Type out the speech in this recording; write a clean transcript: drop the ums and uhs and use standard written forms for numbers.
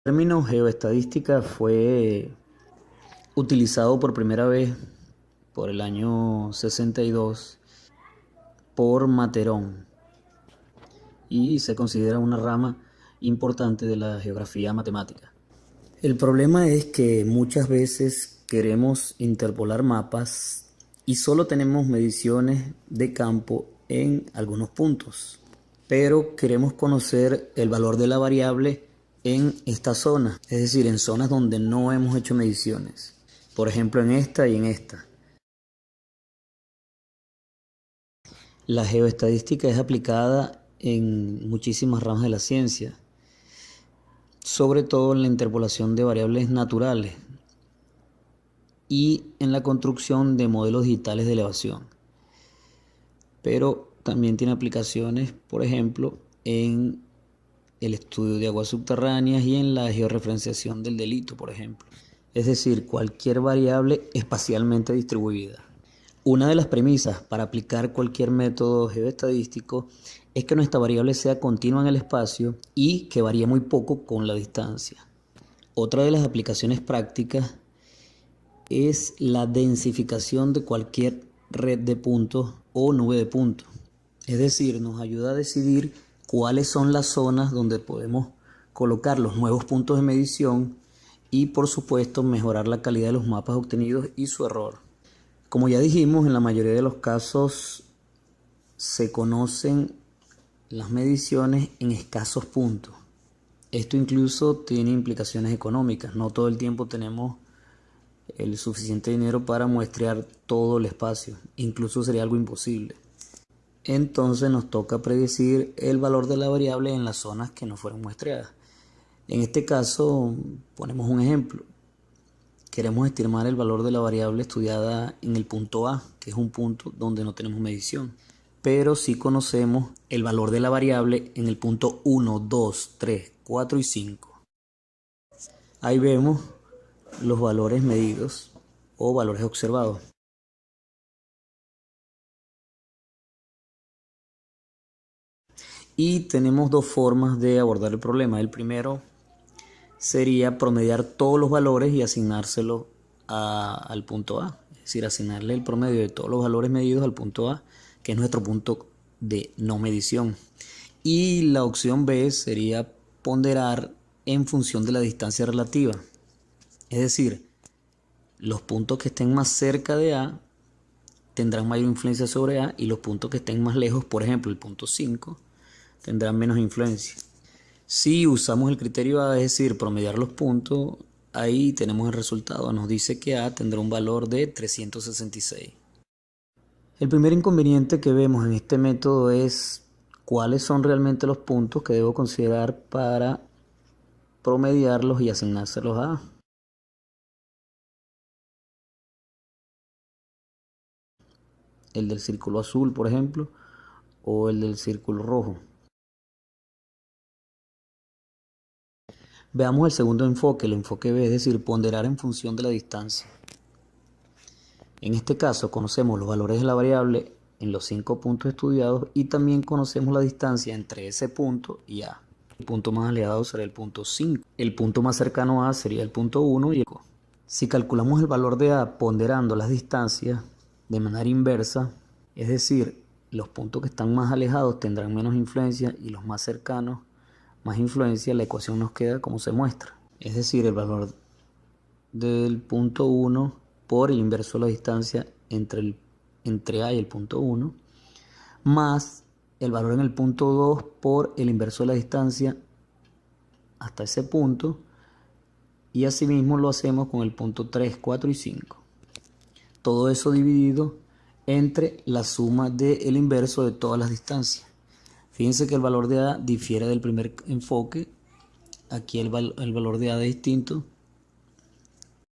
El término geoestadística fue utilizado por primera vez por el año 62 por Materón y se considera una rama importante de la geografía matemática. El problema es que muchas veces queremos interpolar mapas y solo tenemos mediciones de campo en algunos puntos, pero queremos conocer el valor de la variable en esta zona, es decir, en zonas donde no hemos hecho mediciones, por ejemplo en esta y en esta. La geoestadística es aplicada en muchísimas ramas de la ciencia, sobre todo en la interpolación de variables naturales y en la construcción de modelos digitales de elevación. Pero también tiene aplicaciones, por ejemplo, en el estudio de aguas subterráneas y en la georreferenciación del delito, por ejemplo. Es decir, cualquier variable espacialmente distribuida. Una de las premisas para aplicar cualquier método geoestadístico es que nuestra variable sea continua en el espacio y que varíe muy poco con la distancia. Otra de las aplicaciones prácticas es la densificación de cualquier red de puntos o nube de puntos. Es decir, nos ayuda a decidir cuáles son las zonas donde podemos colocar los nuevos puntos de medición y, por supuesto, mejorar la calidad de los mapas obtenidos y su error. Como ya dijimos, en la mayoría de los casos se conocen las mediciones en escasos puntos. Esto incluso tiene implicaciones económicas. No todo el tiempo tenemos el suficiente dinero para muestrear todo el espacio. Incluso sería algo imposible. Entonces nos toca predecir el valor de la variable en las zonas que no fueron muestreadas. En este caso, ponemos un ejemplo. Queremos estimar el valor de la variable estudiada en el punto A, que es un punto donde no tenemos medición. Pero sí conocemos el valor de la variable en el punto 1, 2, 3, 4 y 5. Ahí vemos los valores medidos o valores observados. Y tenemos dos formas de abordar el problema. El primero sería promediar todos los valores y asignárselos al punto A. Es decir, asignarle el promedio de todos los valores medidos al punto A, que es nuestro punto de no medición. Y la opción B sería ponderar en función de la distancia relativa. Es decir, los puntos que estén más cerca de A tendrán mayor influencia sobre A y los puntos que estén más lejos, por ejemplo el punto 5, tendrán menos influencia. Si usamos el criterio A, es decir, promediar los puntos, ahí tenemos el resultado. Nos dice que A tendrá un valor de 366. El primer inconveniente que vemos en este método es cuáles son realmente los puntos que debo considerar para promediarlos y asignárselos a A. El del círculo azul, por ejemplo, o el del círculo rojo. Veamos el segundo enfoque, el enfoque B, es decir, ponderar en función de la distancia. En este caso conocemos los valores de la variable en los 5 puntos estudiados y también conocemos la distancia entre ese punto y A. El punto más alejado será el punto 5. El punto más cercano a A sería el punto 1 y el 5. Si calculamos el valor de A ponderando las distancias de manera inversa, es decir, los puntos que están más alejados tendrán menos influencia y los más cercanos más influencia, la ecuación nos queda como se muestra. Es decir, el valor del punto 1 por el inverso de la distancia entre A y el punto 1, más el valor en el punto 2 por el inverso de la distancia hasta ese punto, y asimismo lo hacemos con el punto 3, 4 y 5. Todo eso dividido entre la suma del inverso de todas las distancias. Fíjense que el valor de A difiere del primer enfoque. Aquí el valor de A es distinto